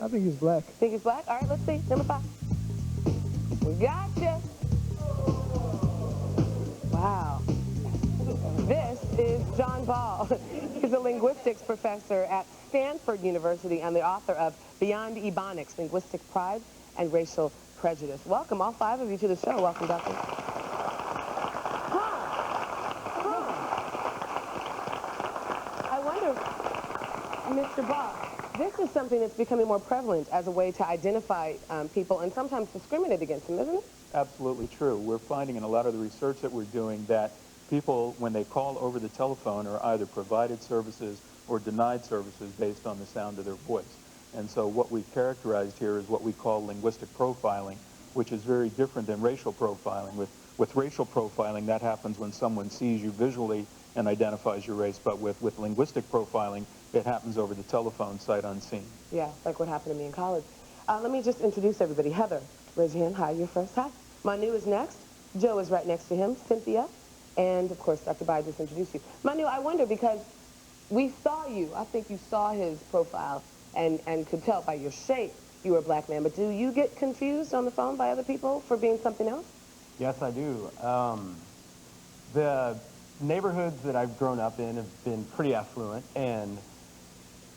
I think he's black. Think he's black? All right, let's see. Number 5. We gotcha. Wow. This is John Ball. He's a linguistics professor at Stanford University and the author of Beyond Ebonics, Linguistic Pride and Racial Prejudice. Welcome, all 5 of you, to the show. Welcome, Doctor. I wonder, Mr. Ball, this is something that's becoming more prevalent as a way to identify people and sometimes discriminate against them, isn't it? Absolutely true. We're finding in a lot of the research that we're doing that people, when they call over the telephone, are either provided services or denied services based on the sound of their voice. And so what we've characterized here is what we call linguistic profiling, which is very different than racial profiling. With racial profiling, that happens when someone sees you visually and identifies your race, but with linguistic profiling, it happens over the telephone, sight unseen. Yeah, like what happened to me in college. Let me just introduce everybody. Heather, raise your hand. Hi, you're first. Hi. Manu is next. Joe is right next to him. Cynthia. And, of course, Dr. Bai just introduced you. Manu, I wonder, because we saw you. I think you saw his profile and could tell by your shape you were a black man. But do you get confused on the phone by other people for being something else? Yes, I do. The neighborhoods that I've grown up in have been pretty affluent, and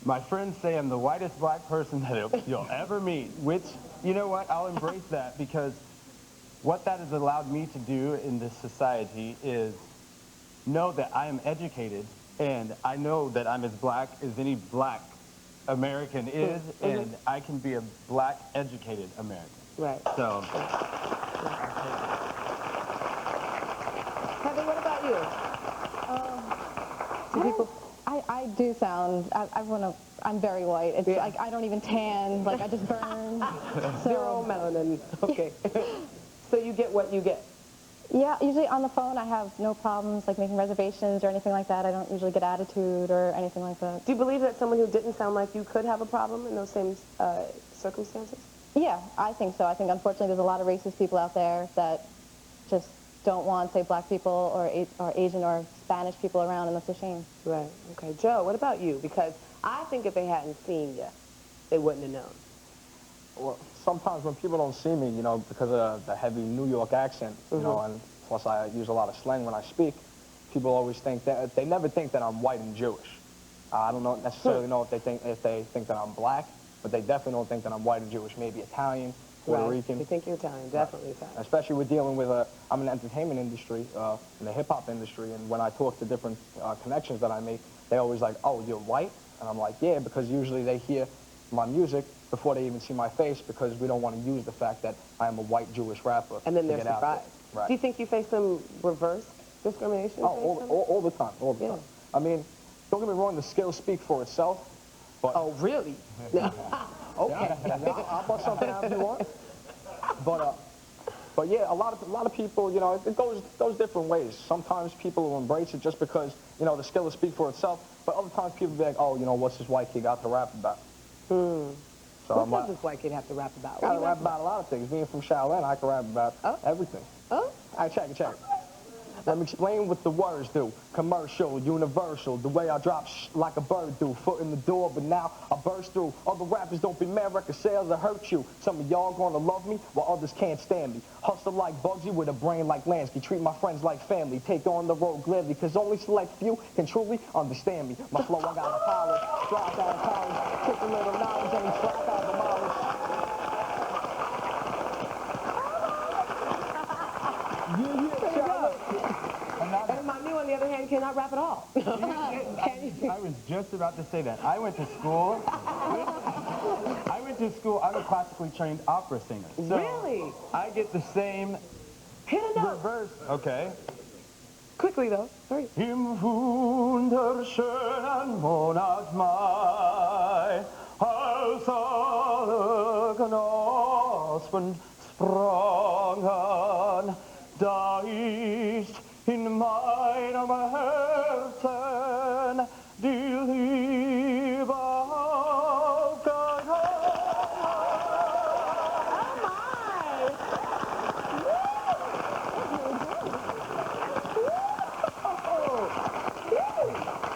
my friends say I'm the whitest black person that you'll ever meet, which, you know what, I'll embrace that, because what that has allowed me to do in this society is know that I am educated, and I know that I'm as black as any black American is, and I can be a black educated American. Right. So. Heather, what about you? I do sound, I'm very white. It's Yeah. like I don't even tan, like I just burn. Zero melanin. Okay. So you get what you get. Yeah, usually on the phone I have no problems like making reservations or anything like that. I don't usually get attitude or anything like that. Do you believe that someone who didn't sound like you could have a problem in those same circumstances? Yeah, I think so. I think unfortunately there's a lot of racist people out there that just don't want, say, black people or Asian or Spanish people around, and that's a shame. Right. Okay. Joe, what about you? Because I think if they hadn't seen you, they wouldn't have known. Well, sometimes when people don't see me, you know, because of the heavy New York accent, you know, and plus I use a lot of slang when I speak, people always think that, they never think that I'm white and Jewish. I don't necessarily know if they think that I'm black, but they definitely don't think that I'm white and Jewish, maybe Italian, Puerto Rican. They think you're Italian, definitely Italian. Especially with dealing with, I'm in the entertainment industry, in the hip-hop industry, and when I talk to different connections that I make, they always like, oh, you're white? And I'm like, yeah, because usually they hear my music before they even see my face, because we don't want to use the fact that I am a white Jewish rapper. And then they're to get out surprised. there. Right. Do you think you face some reverse discrimination? Oh, all the time, all the time. I mean, don't get me wrong, the skills speak for itself, but... Oh, really? Okay. Yeah, I'll bust something out if you want. But yeah, a lot of people, you know, it goes different ways. Sometimes people will embrace it just because, you know, the skill will speak for itself, but other times people be like, oh, you know, what's this white kid got to rap about? So what does this white kid have to rap about? I gotta rap about a lot of things. Being from Shaolin, I can rap about everything. Oh? All right, check it. Let me explain what the words do. Commercial, universal, the way I drop like a bird do. Foot in the door, but now I burst through. Other rappers don't be mad, record sales that hurt you. Some of y'all gonna love me, while others can't stand me. Hustle like Bugsy with a brain like Lansky. Treat my friends like family. Take on the road gladly, cause only select few can truly understand me. My flow, I got a polish. Dropped out of college, took a little knowledge, and slap out the mileage. And Manu, on the other hand, cannot rap at all. I was just about to say that. I went to school. I'm a classically trained opera singer. So Really? I get the same Hit a note. reverse. Okay. Quickly, though. Hurry. Im wunderschönen Monat Mai, als alle Knospen sprangen, da ist in meinem Herzen die Liebe aufgegangen.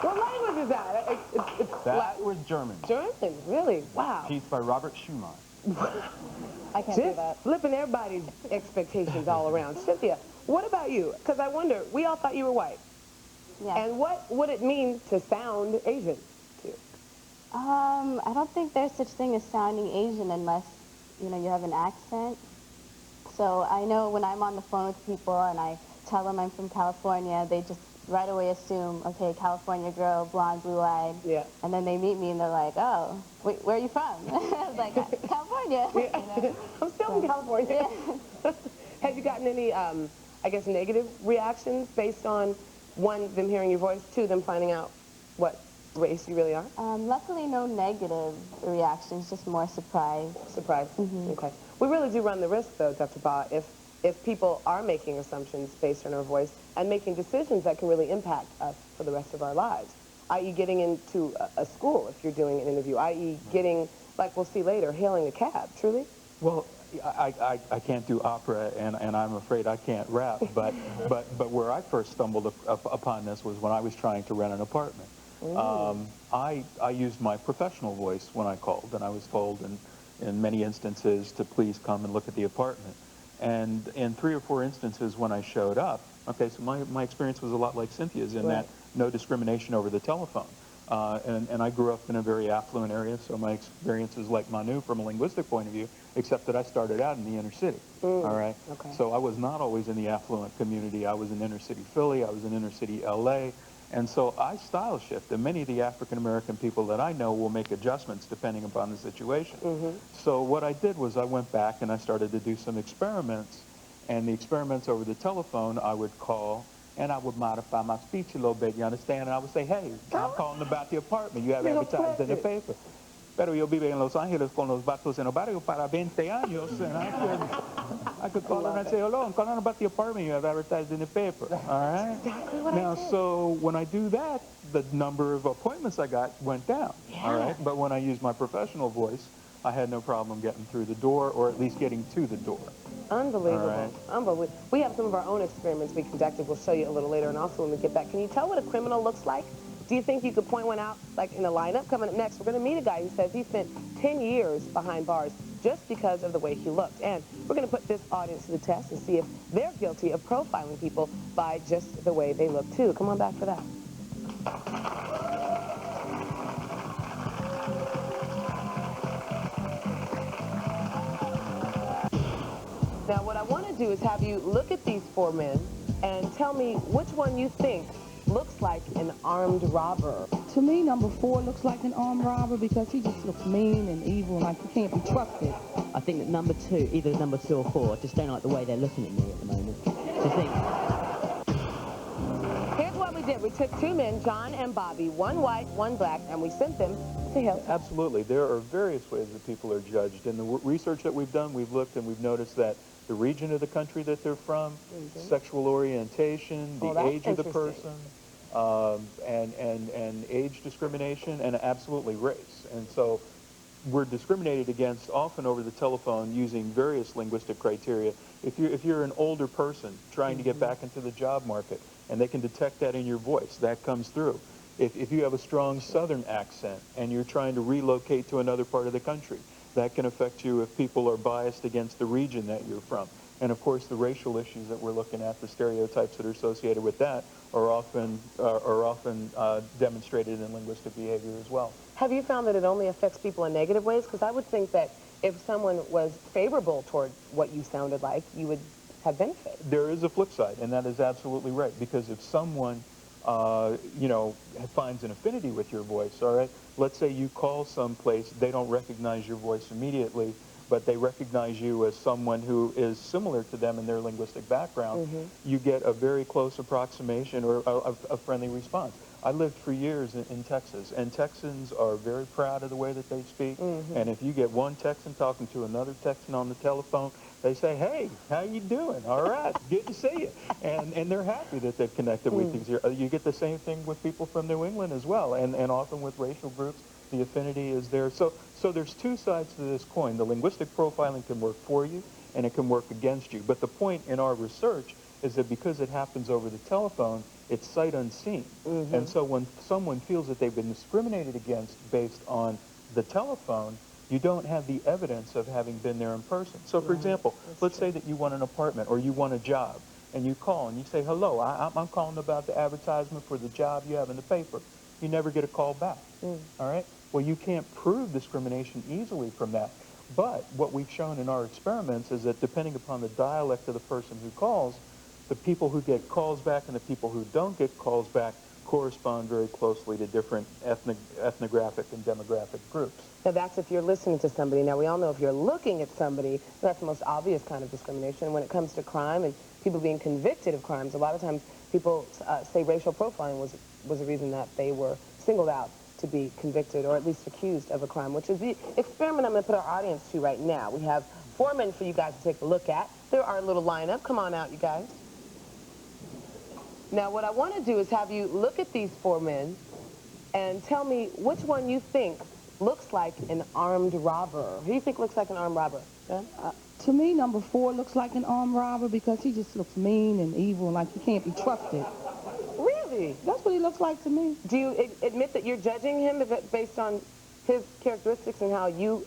What language is that? That was German. German, really? Wow. Piece by Robert Schumann. I can't do Just that. flipping everybody's expectations all around. Cynthia, what about you? Because I wonder, we all thought you were white. Yeah. And what would it mean to sound Asian to you? I don't think there's such thing as sounding Asian unless, you know, you have an accent. So I know when I'm on the phone with people and I tell them I'm from California, they just right away assume, okay, California girl, blonde, blue-eyed. Yeah. And then they meet me and they're like, oh, wait, where are you from? I was like, California. Yeah. You know? I'm still from California. Yeah. Have you gotten any, I guess, negative reactions based on, one, them hearing your voice, two, them finding out what race you really are? Luckily, no negative reactions, just more surprise. Surprise. Okay. We really do run the risk, though, Dr. Ba, if people are making assumptions based on our voice and making decisions that can really impact us for the rest of our lives, i.e. getting into a school if you're doing an interview, i.e. getting, like we'll see later, hailing a cab, truly? Well, I can't do opera, and I'm afraid I can't rap, but where I first stumbled upon this was when I was trying to rent an apartment. I used my professional voice when I called, and I was told in many instances to please come and look at the apartment. And in 3 or 4 instances when I showed up, okay, so my experience was a lot like Cynthia's in that no discrimination over the telephone. And I grew up in a very affluent area, so my experience is like Manu from a linguistic point of view, except that I started out in the inner city, all right? Okay. So I was not always in the affluent community. I was in inner city Philly, I was in inner city LA, and so I style shift, and many of the African-American people that I know will make adjustments depending upon the situation. So what I did was I went back and I started to do some experiments, and the experiments over the telephone, I would call, and I would modify my speech a little bit, you understand? And I would say, hey, I'm calling about the apartment you have advertised in the paper. Pero yo vivo en Los Ángeles con los vatos en el barrio para 20 años, and I could call them and say, hello, I'm calling about the apartment you have advertised in the paper, all right? Exactly what Now, I did. so when I do that, the number of appointments I got went down, all right? But when I used my professional voice, I had no problem getting through the door, or at least getting to the door. Unbelievable. All right. Unbelievable. We have some of our own experiments we conducted. We'll show you a little later, and also when we get back. Can you tell what a criminal looks like? Do you think you could point one out, like in a lineup? Coming up next, we're going to meet a guy who says he spent 10 years behind bars just because of the way he looked. And we're going to put this audience to the test and see if they're guilty of profiling people by just the way they look, too. Come on back for that. Now, what I want to do is have you look at these 4 men and tell me which one you think looks like an armed robber. To me, number 4 looks like an armed robber because he just looks mean and evil and like he can't be trusted. I think that number 2, either number 2 or 4, just don't like the way they're looking at me at the moment. Just think. Here's what we did. We took 2 men, John and Bobby, one white, one black, and we sent them to hell. Absolutely. There are various ways that people are judged. In the research that we've done, we've looked and we've noticed that the region of the country that they're from, sexual orientation, the age of the person, and age discrimination, and absolutely race. And so we're discriminated against often over the telephone using various linguistic criteria. If you're an older person trying to get back into the job market, and they can detect that in your voice, that comes through. If you have a strong southern accent and you're trying to relocate to another part of the country, that can affect you if people are biased against the region that you're from. And of course, the racial issues that we're looking at, the stereotypes that are associated with that, are often demonstrated in linguistic behavior as well. Have you found that it only affects people in negative ways? Because I would think that if someone was favorable toward what you sounded like, you would have benefit. There is a flip side, and that is absolutely right, because if someone you know, finds an affinity with your voice, all right? Let's say you call someplace, they don't recognize your voice immediately, but they recognize you as someone who is similar to them in their linguistic background, you get a very close approximation or a friendly response. I lived for years in Texas, and Texans are very proud of the way that they speak, and if you get one Texan talking to another Texan on the telephone, they say, hey, how you doing? All right, good to see you. And they're happy that they've connected with you. You get the same thing with people from New England as well, and often with racial groups, the affinity is there. So there's 2 sides to this coin. The linguistic profiling can work for you, and it can work against you. But the point in our research is that because it happens over the telephone, it's sight unseen. And so when someone feels that they've been discriminated against based on the telephone, you don't have the evidence of having been there in person. So for example, let's say that you want an apartment or you want a job, and you call and you say, hello, I'm calling about the advertisement for the job you have in the paper. You never get a call back, all right? Well, you can't prove discrimination easily from that. But what we've shown in our experiments is that depending upon the dialect of the person who calls, the people who get calls back and the people who don't get calls back correspond very closely to different ethnographic and demographic groups. Now, that's if you're listening to somebody. Now, we all know if you're looking at somebody, that's the most obvious kind of discrimination. And when it comes to crime and people being convicted of crimes, a lot of times people say racial profiling was the reason that they were singled out to be convicted or at least accused of a crime, which is the experiment I'm going to put our audience to right now. We have 4 men for you guys to take a look at. They're our little lineup. Come on out, you guys. Now, what I want to do is have you look at these 4 men and tell me which one you think looks like an armed robber. Who do you think looks like an armed robber? Yeah? To me, number 4 looks like an armed robber because he just looks mean and evil and like he can't be trusted. Really? That's what he looks like to me. Do you admit that you're judging him based on his characteristics and how you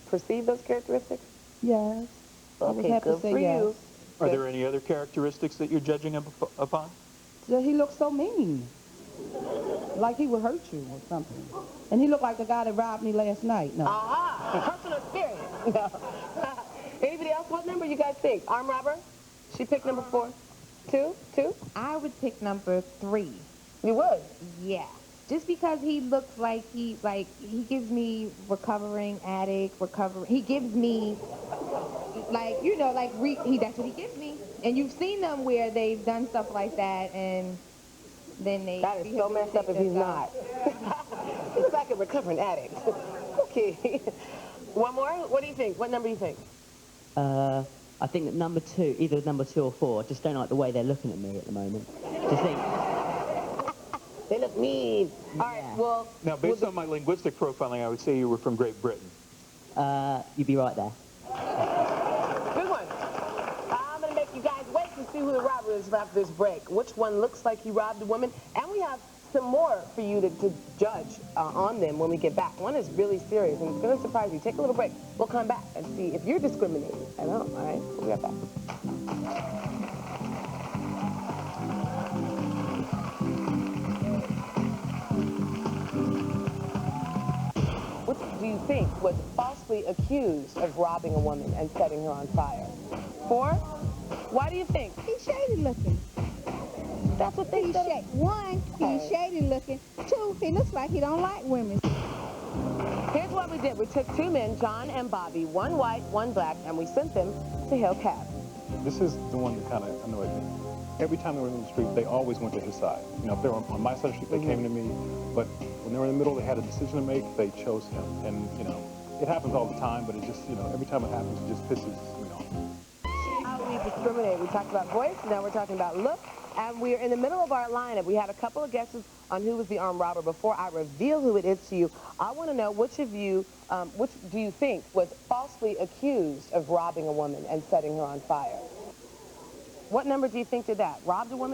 perceive those characteristics? Yes. I would Okay, have to good say for yes. you. Are there any other characteristics that you're judging him upon? So he looks so mean. Like he would hurt you or something. And he looked like the guy that robbed me last night. No. Aha! Personal experience. No. Anybody else? What number you guys think? Armed robber? She picked number 4. 2? 2? I would pick number 3. You would? Yeah. Just because he looks like he gives me recovering addict, he gives me, like, you know, like, that's what he gives me. And you've seen them where they've done stuff like that and then they... That is so messed up if he's not. He's like a recovering addict. Okay. One more? What do you think? What number do you think? I think that number 2, either number 2 or 4, I just don't like the way they're looking at me at the moment. Just think... They look mean. All right, well... Now, based on my linguistic profiling, I would say you were from Great Britain. You'd be right there. Good one. I'm going to make you guys wait to see who the robber is after this break. Which one looks like he robbed a woman? And we have some more for you to judge on them when we get back. One is really serious, and it's going to surprise you. Take a little break. We'll come back and see if you're discriminated. I know, all right? We'll be right back. What do you think was falsely accused of robbing a woman and setting her on fire? 4? Why do you think? He's shady looking. That's what they said. 1, he's shady looking. 2, he looks like he don't like women. Here's what we did. We took 2 men, John and Bobby, 1 white, 1 black, and we sent them to Hill Cab. This is the one that kind of annoyed me. Every time they were in the street, they always went to his side. You know, if they were on my side of the street, they came to me. But when they were in the middle, they had a decision to make, they chose him. And, you know, it happens all the time, but it just, you know, every time it happens, it just pisses me off. How we discriminate. We talked about voice, now we're talking about look. And we're in the middle of our lineup. We had a couple of guesses on who was the armed robber. Before I reveal who it is to you, I want to know which of you, which do you think was falsely accused of robbing a woman and setting her on fire? What number do you think did that? Robbed a woman?